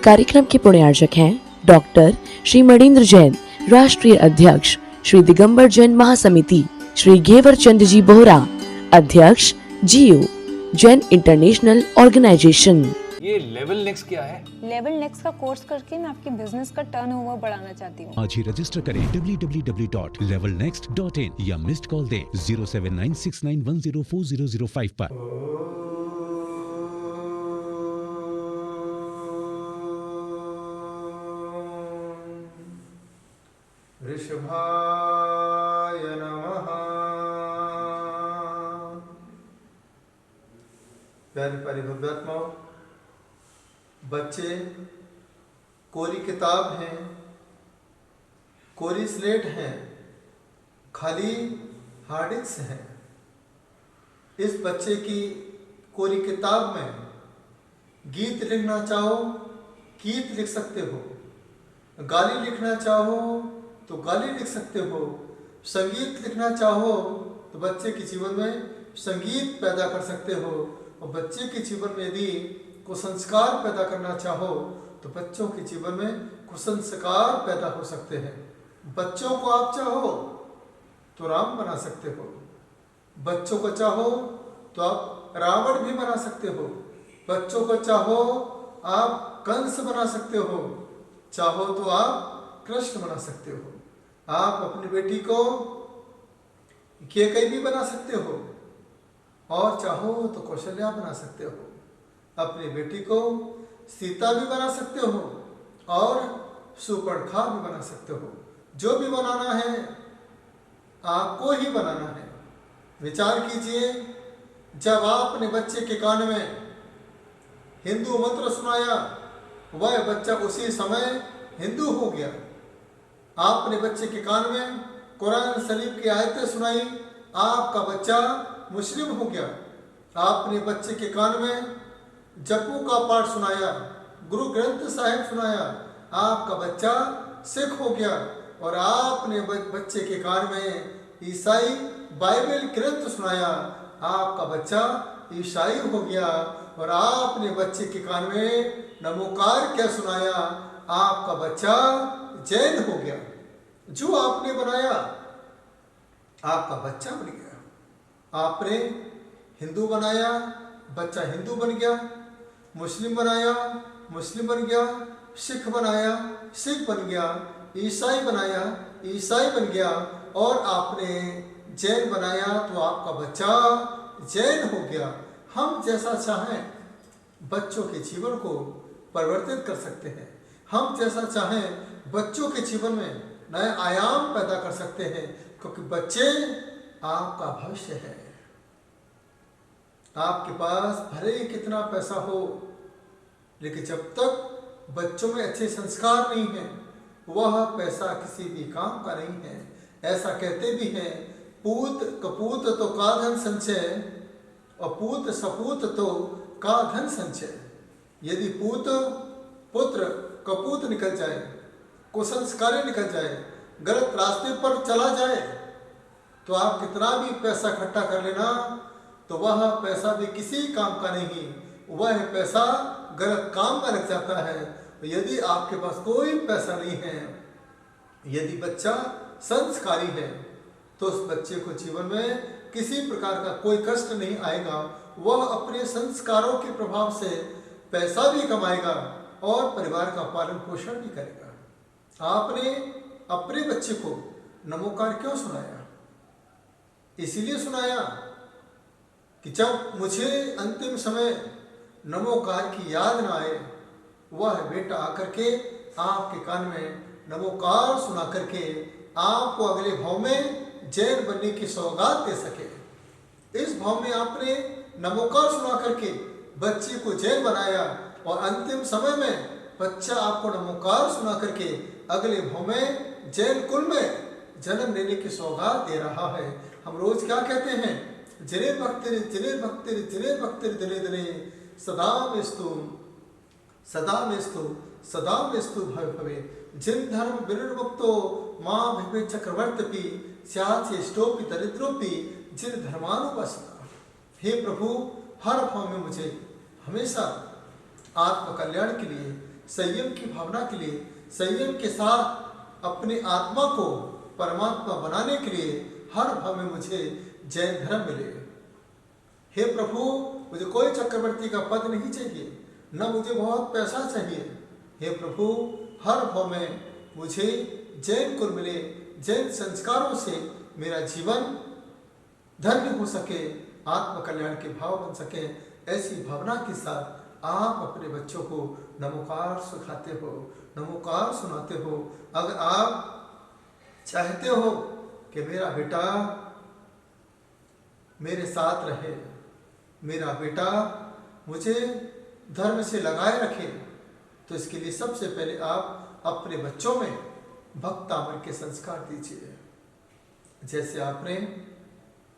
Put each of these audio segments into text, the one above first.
कार्यक्रम के पुण्यार्चक हैं डॉक्टर श्री मणिंद्र जैन, राष्ट्रीय अध्यक्ष श्री दिगंबर जैन महासमिति, श्री घेवर चंद जी बोहरा, अध्यक्ष जीओ जैन इंटरनेशनल ऑर्गेनाइजेशन। ये लेवल नेक्स्ट क्या है? लेवल नेक्स्ट का कोर्स करके मैं आपके बिजनेस का टर्नओवर बढ़ाना चाहती हूँ। आज ही रजिस्टर करें www.levelnext.in या मिस्ड कॉल दें 07969104005 पर। ऋषभाय नमः। प्यारे परिभव्यात्माओं, बच्चे कोरी किताब हैं, कोरी स्लेट हैं, खाली हार्ड डिस्क हैं। इस बच्चे की कोरी किताब में गीत लिखना चाहो गीत लिख सकते हो, गाली लिखना चाहो तो गाली लिख सकते हो, संगीत लिखना चाहो तो बच्चे के जीवन में संगीत पैदा कर सकते हो, और बच्चे के जीवन में यदि कुसंस्कार पैदा करना चाहो तो बच्चों के जीवन में कुसंस्कार पैदा हो सकते हैं। बच्चों को आप चाहो तो राम बना सकते हो, बच्चों को चाहो तो आप रावण भी बना सकते हो, बच्चों को चाहो आप कंस बना सकते हो, चाहो तो आप कृष्ण बना सकते हो। आप अपनी बेटी को कैकेयी भी बना सकते हो, और चाहो तो कौशल्या बना सकते हो। अपनी बेटी को सीता भी बना सकते हो और सुपर्णखा भी बना सकते हो। जो भी बनाना है आपको ही बनाना है। विचार कीजिए, जब आपने बच्चे के कान में हिंदू मंत्र सुनाया, वह बच्चा उसी समय हिंदू हो गया। आपने बच्चे के कान में कुरान शरीफ की आयतें सुनाई, आपका बच्चा मुस्लिम हो गया। आपने बच्चे के कान में जपू का पाठ सुनाया, गुरु ग्रंथ साहिब सुनाया, आपका बच्चा सिख हो गया। और आपने बच्चे के कान में ईसाई बाइबल ग्रंथ सुनाया, आपका बच्चा ईसाई हो गया। और आपने बच्चे के कान में नमोकार क्या सुनाया, आपका बच्चा जैन हो गया। जो आपने बनाया आपका बच्चा बन गया। आपने हिंदू बनाया, बच्चा हिंदू बन गया। मुस्लिम बनाया, मुस्लिम बन गया। सिख बनाया, सिख बन गया। ईसाई बनाया, ईसाई बन गया। और आपने जैन बनाया तो आपका बच्चा जैन हो गया। हम जैसा चाहें बच्चों के जीवन को परिवर्तित कर सकते हैं। हम जैसा चाहें बच्चों के जीवन में नए आयाम पैदा कर सकते हैं, क्योंकि बच्चे आपका भविष्य है। आपके पास भले ही कितना पैसा हो, लेकिन जब तक बच्चों में अच्छे संस्कार नहीं हैं, वह पैसा किसी भी काम का नहीं है। ऐसा कहते भी हैं, पूत कपूत तो का धन संचय, और पूत सपूत तो का धन संचय। यदि पूत पुत्र कपूत निकल जाए, कुसंस्कारी निकल जाए, गलत रास्ते पर चला जाए, तो आप कितना भी पैसा इकट्ठा कर लेना, तो वह पैसा भी किसी काम का नहीं। वह पैसा गलत काम में लग जाता है। यदि आपके पास कोई पैसा नहीं है, यदि बच्चा संस्कारी है, तो उस बच्चे को जीवन में किसी प्रकार का कोई कष्ट नहीं आएगा। वह अपने संस्कारों के प्रभाव से पैसा भी कमाएगा और परिवार का पालन पोषण भी करेगा। आपने अपने बच्चे को नमोकार क्यों सुनाया? इसीलिए सुनाया कि जब मुझे अंतिम समय नमोकार की याद ना आए, वह बेटा आकर के आपके कान में नमोकार सुना करके आपको अगले भाव में जैन बनने की सौगात दे सके। इस भाव में आपने नमोकार सुना करके बच्चे को जैन बनाया, और अंतिम समय में बच्चा आपको नमोकार सुना करके अगले भाव में जैन कुल में जन्म लेने की सौगात दे रहा है। हम रोज क्या कहते हैं? जिने भक्तिर जिने भक्तिर जिने भक्तिर दिने दिने सदा मेस्तु सदा मेस्तु सदा मेस्तु भव भवे। जिन धर्म विनिर्मुक्तो मां भवे चक्रवर्ती स्याचेष्टोपि दरिद्रोपि जिन धर्मानुपस्थिता। हे प्रभु, हर भाव में मुझे हमेशा आत्म कल्याण के लिए, संयम की भावना के लिए, संयम के साथ अपनी आत्मा को परमात्मा बनाने के लिए हर भाव में मुझे जैन धर्म मिले। हे प्रभु, मुझे कोई चक्रवर्ती का पद नहीं चाहिए, न मुझे बहुत पैसा चाहिए। हे प्रभु, हर भाव में मुझे जैन कुल मिले, जैन संस्कारों से मेरा जीवन धन्य हो सके, आत्म कल्याण के भाव बन सके। ऐसी भावना के साथ आप अपने बच्चों को नमोकार सिखाते हो, नमोकार सुनाते हो। अगर आप चाहते हो कि मेरा बेटा मेरे साथ रहे, मेरा बेटा मुझे धर्म से लगाए रखे, तो इसके लिए सबसे पहले आप अपने बच्चों में भक्तामर के संस्कार दीजिए। जैसे आपने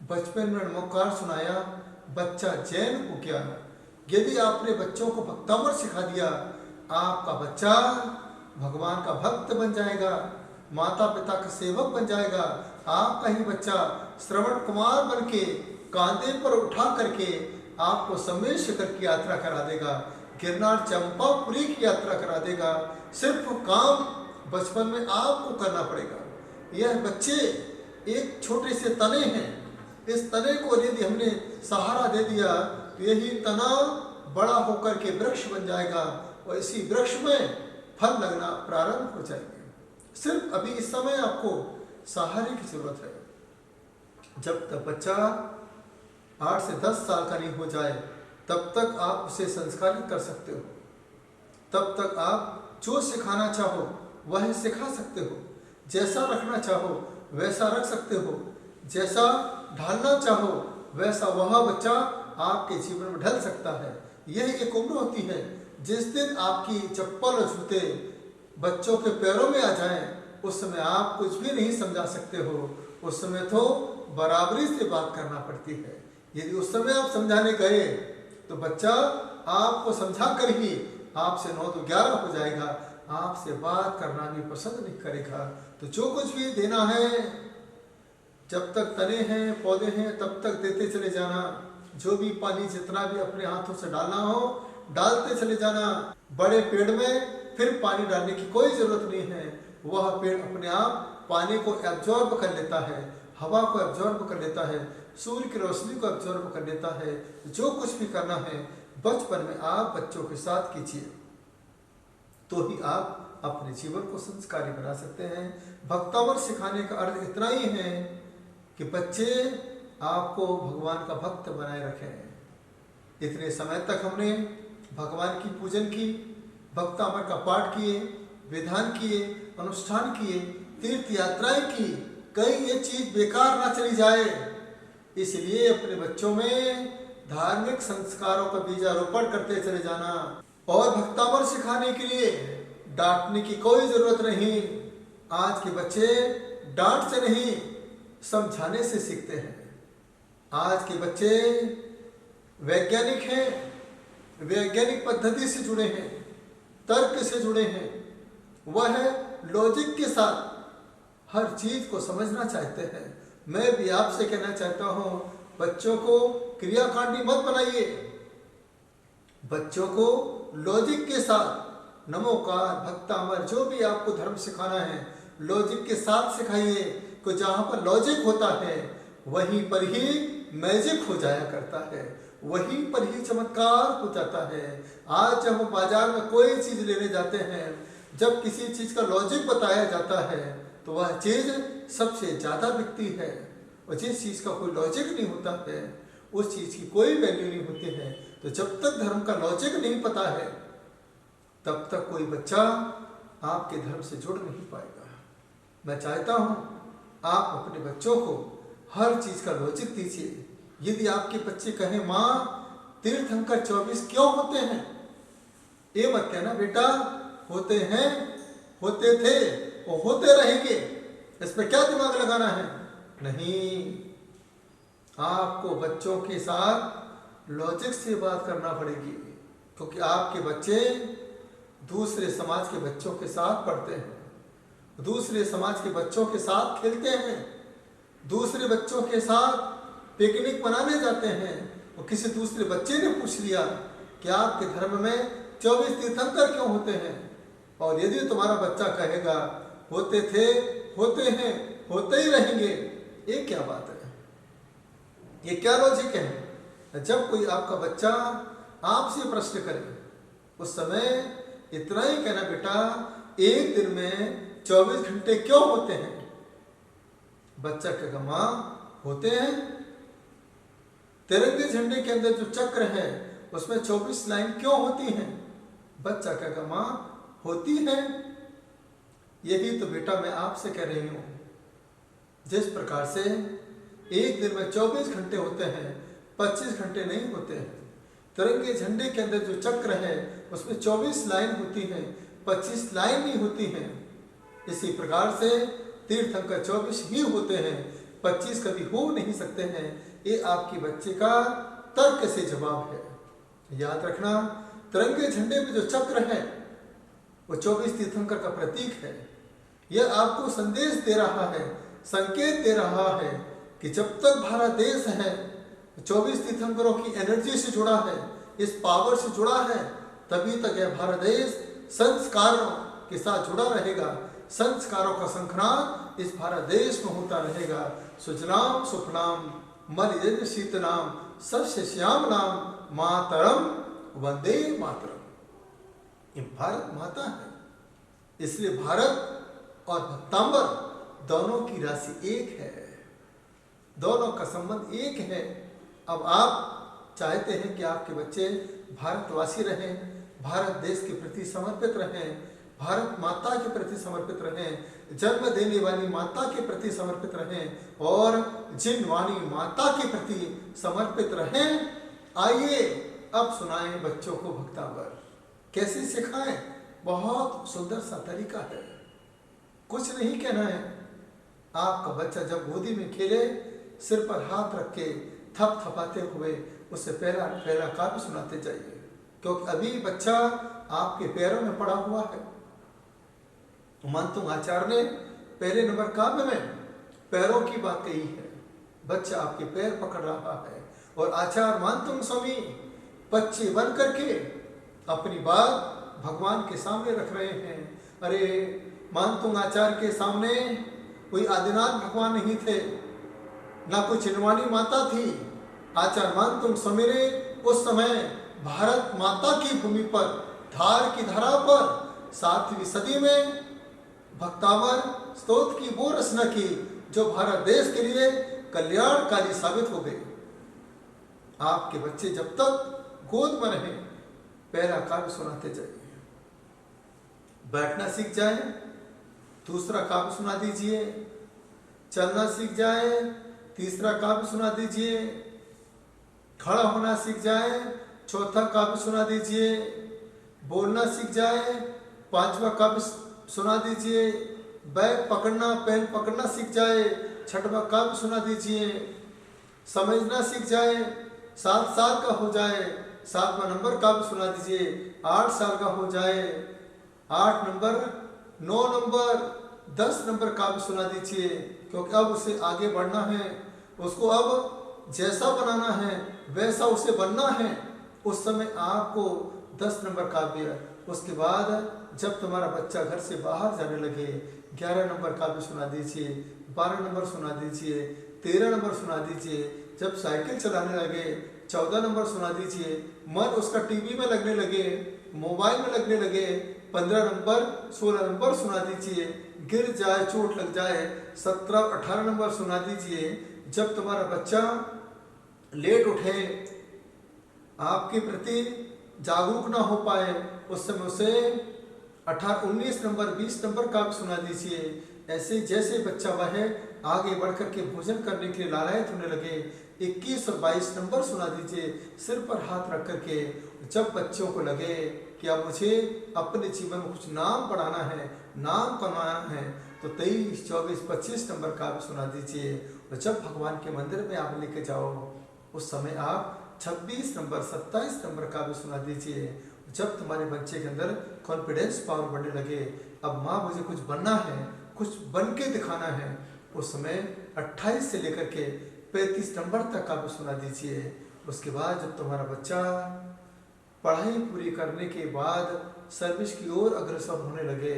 बचपन में नमोकार सुनाया, बच्चा जैन हो गया। यदि आपने बच्चों को भक्तामर सिखा दिया, आपका बच्चा भगवान का भक्त बन जाएगा, माता पिता का सेवक बन जाएगा। आपका ही बच्चा श्रवण कुमार बन के कांधे पर उठा करके आपको समय शिखर की यात्रा करा देगा, गिरनार चंपापुरी की यात्रा करा देगा। सिर्फ काम बचपन में आपको करना पड़ेगा। यह बच्चे एक छोटे से तने हैं, इस तने को यदि हमने सहारा दे दिया तो यही तना बड़ा होकर के वृक्ष बन जाएगा और इसी वृक्ष में फल लगना प्रारंभ हो जाएंगे। सिर्फ अभी इस समय आपको सहारे की जरूरत है। जब तक बच्चा 8 से 10 साल का नहीं हो जाए, तब तक आप उसे संस्कारित कर सकते हो। तब तक आप जो सिखाना चाहो वह सिखा सकते हो, जैसा रखना चाहो वैसा रख सकते हो, जैसा ढालना चाहो वैसा वह बच्चा आपके जीवन में ढल सकता है। यह एक उम्र होती है जिस दिन आपकी चप्पल और जूते बच्चों के पैरों में आ जाएं, उस समय आप कुछ भी नहीं समझा सकते हो। उस समय तो बराबरी से बात करना पड़ती है। यदि उस समय आप समझाने गए तो बच्चा आपको समझा कर ही आपसे 9 तो 11 हो जाएगा, आपसे बात करना भी पसंद नहीं करेगा। तो जो कुछ भी देना है, जब तक तने हैं पौधे हैं तब तक देते चले जाना। जो भी पानी जितना भी अपने हाथों से डालना हो डालते चले जाना। बड़े पेड़ में फिर पानी डालने की कोई जरूरत नहीं है, वह पेड़ अपने आप पानी को एब्जॉर्ब कर लेता है, हवा को एब्जॉर्ब कर लेता है, सूर्य की रोशनी को एब्जॉर्ब कर लेता है। जो कुछ भी करना है बचपन में आप बच्चों के साथ कीजिए, तो ही आप अपने जीवन को संस्कारी बना सकते हैं। भक्तावर सिखाने का अर्थ इतना ही है कि बच्चे आपको भगवान का भक्त बनाए रखें। इतने समय तक हमने भगवान की पूजन की, भक्तावर का पाठ किए, विधान किए, अनुष्ठान किए, तीर्थ यात्राएं की, कहीं ये चीज बेकार ना चली जाए, इसलिए अपने बच्चों में धार्मिक संस्कारों का बीजारोपण करते चले जाना। और भक्तावर सिखाने के लिए डांटने की कोई जरूरत नहीं। आज के बच्चे डांट से नहीं समझाने से सीखते हैं। आज के बच्चे वैज्ञानिक हैं, वैज्ञानिक पद्धति से जुड़े हैं, तर्क से जुड़े हैं। वह लॉजिक के साथ हर चीज को समझना चाहते हैं। मैं भी आपसे कहना चाहता हूं, बच्चों को क्रियाकांडी मत बनाइए, बच्चों को लॉजिक के साथ नमोकार भक्तामर जो भी आपको धर्म सिखाना है लॉजिक के साथ सिखाइए। को जहां पर लॉजिक होता है वहीं पर ही मैजिक हो जाया करता है, वहीं पर ही चमत्कार हो जाता है। आज जब हम बाजार में कोई चीज लेने जाते हैं, जब किसी चीज का लॉजिक बताया जाता है तो वह चीज सबसे ज्यादा बिकती है। और जिस चीज का कोई लॉजिक नहीं होता है उस चीज की कोई वैल्यू नहीं होती है। तो जब तक धर्म का लॉजिक नहीं पता है तब तक कोई बच्चा आपके धर्म से जुड़ नहीं पाएगा। मैं चाहता हूं आप अपने बच्चों को हर चीज का लॉजिक दीजिए। यदि आपके बच्चे कहें माँ तीर्थंकर 24 क्यों होते हैं, ये मत कहना बेटा होते हैं, होते थे और होते रहेंगे, इसमें क्या दिमाग लगाना है। नहीं, आपको बच्चों के साथ लॉजिक से बात करना पड़ेगी, क्योंकि आपके बच्चे दूसरे समाज के बच्चों के साथ पढ़ते हैं, दूसरे समाज के बच्चों के साथ खेलते हैं, दूसरे बच्चों के साथ पिकनिक मनाने जाते हैं। और किसी दूसरे बच्चे ने पूछ लिया कि आपके धर्म में 24 तीर्थंकर क्यों होते हैं? और यदि तुम्हारा बच्चा कहेगा होते थे, होते हैं, होते ही रहेंगे, ये क्या बात है? ये क्या लॉजिक है? जब कोई आपका बच्चा आपसे प्रश्न करे उस समय इतना ही कहना, बेटा एक दिन में 24 घंटे क्यों होते हैं? बच्चा कहेगा माँ होते हैं। तिरंगे झंडे के अंदर जो चक्र है उसमें 24 लाइन क्यों होती हैं? बच्चा कहेगा माँ होती है। यही तो बेटा मैं आपसे कह रही हूं, जिस प्रकार से एक दिन में 24 घंटे होते हैं, 25 घंटे नहीं होते हैं। तिरंगे झंडे के अंदर जो चक्र है उसमें 24 लाइन होती हैं, 25 लाइन ही होती हैं। इसी प्रकार से तीर्थंकर 24 ही होते हैं, 25 कभी हो नहीं सकते हैं। ये आपके बच्चे का तर्क से जवाब है। याद रखना, तिरंगे झंडे में जो चक्र है वो 24 तीर्थंकर का प्रतीक है। यह आपको संदेश दे रहा है, संकेत दे रहा है कि जब तक भारत देश है 24 तीर्थंकरों की एनर्जी से जुड़ा है, इस पावर से जुड़ा है, तभी तक यह भारत देश संस्कारों के साथ जुड़ा रहेगा। संस्कारों का संक्रांत इस भारत देश में होता रहेगा। सुजलाम सुफलाम मलियज शीतलाम सस्य श्याम नाम मातरम वंदे मातरम। ये भारत माता है, इसलिए भारत और भक्तांबर दोनों की राशि एक है, दोनों का संबंध एक है। अब आप चाहते हैं कि आपके बच्चे भारतवासी रहें, भारत देश के प्रति समर्पित रहें, भारत माता के प्रति समर्पित रहें, जन्म देने वाली माता के प्रति समर्पित रहें और जिनवाणी माता के प्रति समर्पित रहें। आइए अब सुनाएं बच्चों को भक्तांबर। कैसे सिखाएं? बहुत सुंदर सा तरीका है, कुछ नहीं कहना है। आपका बच्चा जब गोदी में खेले, सिर पर हाथ रख के थपथपाते हुए उससे पहला पहला काव्य सुनाते जाइए, क्योंकि अभी बच्चा आपके पैरों में पड़ा हुआ है। मानतुंग आचार्य ने पहले नंबर काव्य में पैरों की बात कही है। बच्चा आपके पैर पकड़ रहा है और आचार्य मानतुंग स्वामी बच्चे बन करके अपनी बात भगवान के सामने रख रहे हैं। अरे मानतुंग आचार्य के सामने कोई आदिनाथ भगवान नहीं थे, ना कोई चिन्वानी माता थी। आचार्य मानतुंग स्वामी ने उस समय भारत माता की भूमि पर, धार की धरा पर 7वीं सदी में भक्तावर स्तोत्र की वो रचना की जो भारत देश के लिए कल्याणकारी साबित हो गई। आपके बच्चे जब तक गोद में रहें, पहला काव्य सुनाते जाइए। बैठना सीख जाए, दूसरा काव्य सुना दीजिए। चलना सीख जाए, तीसरा काव्य सुना दीजिए। खड़ा होना सीख जाए, चौथा काव्य सुना दीजिए। बोलना सीख जाए, 5वां काव्य सुना दीजिए। बैग पकड़ना, पेन पकड़ना सीख जाए, 6वां काव्य सुना दीजिए। समझना सीख जाए, 7 साल का हो जाए, 7वां नंबर काव्य सुना दीजिए। 8 साल का हो जाए, 8 नंबर, 9 नंबर, 10 नंबर काव्य सुना दीजिए, क्योंकि अब उसे आगे बढ़ना है, उसको अब जैसा बनाना है वैसा उसे बनना है। उस समय आपको 10 नंबर काव्य, उसके बाद जब तुम्हारा बच्चा घर से बाहर जाने लगे 11 नंबर काव्य सुना दीजिए, 12 नंबर सुना दीजिए, 13 नंबर सुना दीजिए। जब साइकिल चलाने लगे 14 नंबर सुना दीजिए। मन उसका टीवी में लगने लगे, मोबाइल में लगने लगे, 15 नंबर, 16 नंबर सुना दीजिए। गिर जाए, चोट लग जाए, 17, 18 नंबर सुना दीजिए। जब तुम्हारा बच्चा लेट उठे, आपके प्रति जागरूक ना हो पाए, उस समय उसे 18, 19 नंबर, 20 नंबर का भी सुना दीजिए। ऐसे जैसे बच्चा वह आगे बढ़कर के भोजन करने के लिए लालायत होने लगे, 21 और 22 नंबर सुना दीजिए। सिर पर हाथ रख करके जब बच्चों को लगे कि अब मुझे अपने जीवन में कुछ नाम बढ़ाना है, नाम कमाना है, तो 23, 24, 25 नंबर का भी सुना दीजिए। और जब भगवान के मंदिर में आप लेके जाओ, उस समय आप 26 नंबर, 27 नंबर का भी सुना दीजिए। जब तुम्हारे बच्चे के अंदर कॉन्फिडेंस पावर बढ़ने लगे, अब माँ मुझे कुछ बनना है, कुछ बन के दिखाना है, उस समय 28 से लेकर के 35 नंबर तक का भी सुना दीजिए। उसके बाद जब तुम्हारा बच्चा पढ़ाई पूरी करने के बाद सर्विस की ओर अग्रसर होने लगे,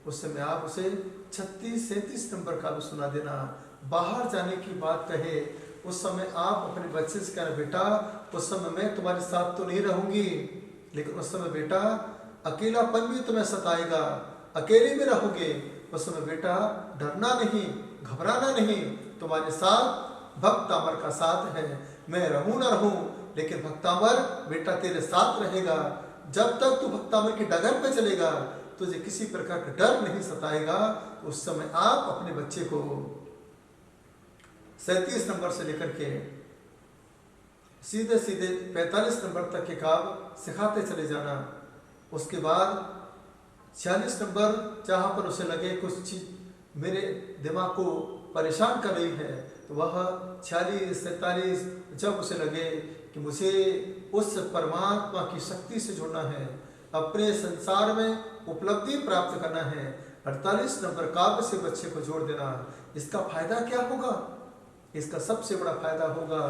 उस समय आप उसे 36-37 नंबर का भी सुना देना। बाहर जाने की बात कहे उस समय आप अपने बच्चे से कहना, बेटा उस समय मैं तुम्हारे साथ तो नहीं रहूंगी, लेकिन उस समय बेटा अकेलापन भी तुम्हें सताएगा, अकेले में रहोगे। उस समय बेटा डरना नहीं, घबराना नहीं, तुम्हारे साथ भक्तामर का साथ है। मैं रहूं ना रहूं, लेकिन भक्तामर बेटा तेरे साथ रहेगा। जब तक तू भक्तामर की डगर पे चलेगा तुझे किसी प्रकार का डर नहीं सताएगा। उस समय आप अपने बच्चे को 37 नंबर से लेकर के सीधे सीधे 45 नंबर तक के काम सिखाते चले जाना। उसके बाद 46 नंबर जहाँ पर उसे लगे कुछ चीज मेरे दिमाग को परेशान कर रही है, तो वह 46-47 जब उसे लगे कि मुझे उस परमात्मा की शक्ति से जुड़ना है, अपने संसार में उपलब्धि प्राप्त करना है, 48 नंबर काव्य से बच्चे को जोड़ देना। इसका फायदा क्या होगा? इसका सबसे बड़ा फायदा होगा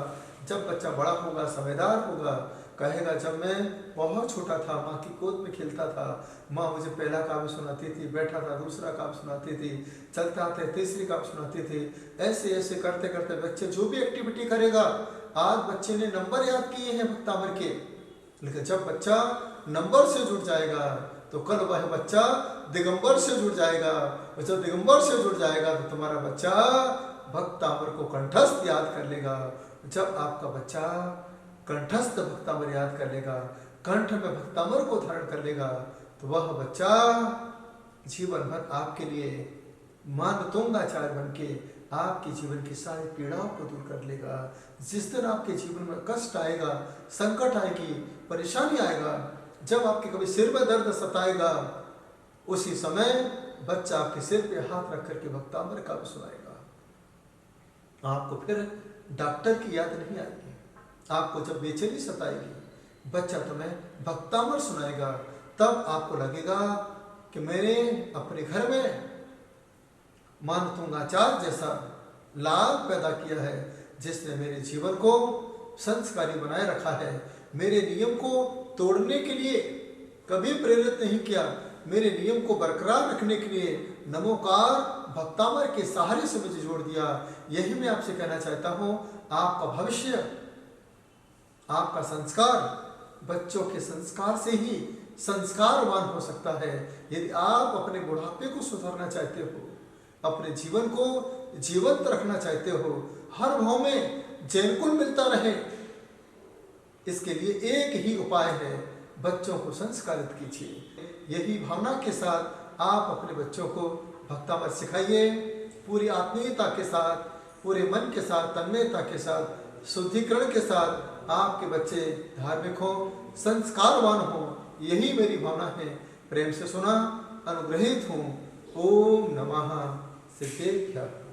जब बच्चा बड़ा होगा, समझदार होगा, कहेगा जब मैं बहुत छोटा था माँ की गोद में खेलता था, माँ मुझे पहला काव्य सुनाती थी, बैठा था दूसरा काव्य सुनाती थी, चलता था तीसरी काव्य सुनाती थी। ऐसे ऐसे करते करते बच्चे जो भी एक्टिविटी करेगा, आज बच्चे ने नंबर याद किए हैं भक्तामर के, लेकिन जब बच्चा नंबर से जुड़ जाएगा तो कल वह बच्चा दिगंबर से जुड़ जाएगा, और जब दिगंबर से जुड़ जाएगा तो तुम्हारा बच्चा भक्तामर को कंठस्थ याद कर लेगा। जब आपका बच्चा कंठस्थ भक्तामर याद कर लेगा, कंठ में भक्तामर को धारण कर लेगा, तो वह बच्चा जीवन भर आपके लिए मानतोंगाचार्य बन के आपके जीवन की सारी पीड़ाओं को दूर कर लेगा। जिस दिन आपके जीवन में कष्ट आएगा, संकट आएगी, परेशानी आएगा, जब आपके कभी सिर में दर्द सताएगा, उसी समय बच्चा आपके सिर पे हाथ रख करके भक्तामर का सुनाएगा। आपको फिर डॉक्टर की याद नहीं आएगी। आपको जब बेचैनी सताएगी, बच्चा तुम्हें भक्तामर सुनाएगा, तब आपको लगेगा कि मैंने अपने घर में मानतोंगाचार्य जैसा लाल पैदा किया है, जिसने मेरे जीवन को संस्कारी बनाए रखा है, मेरे नियम को तोड़ने के लिए कभी प्रेरित नहीं किया, मेरे नियम को बरकरार रखने के लिए नमोकार भक्तामर के सहारे से मुझे जोड़ दिया। यही मैं आपसे कहना चाहता हूँ। आपका भविष्य, आपका संस्कार बच्चों के संस्कार से ही संस्कारवान हो सकता है। यदि आप अपने बुढ़ापे को सुधारना चाहते हो, अपने जीवन को जीवंत रखना चाहते हो, हर भाव में जैनकुल मिलता रहे, इसके लिए एक ही उपाय है, बच्चों को संस्कारित कीजिए। यही भावना के साथ आप अपने बच्चों को भक्तामर सिखाइए, पूरी आत्मीयता के साथ, पूरे मन के साथ, तन्मयता के साथ, शुद्धिकरण के साथ आपके बच्चे धार्मिक हो, संस्कारवान हो, यही मेरी भावना है। प्रेम से सुना, अनुग्रहित हूँ। ओम नमः सिद्धेभ्यः।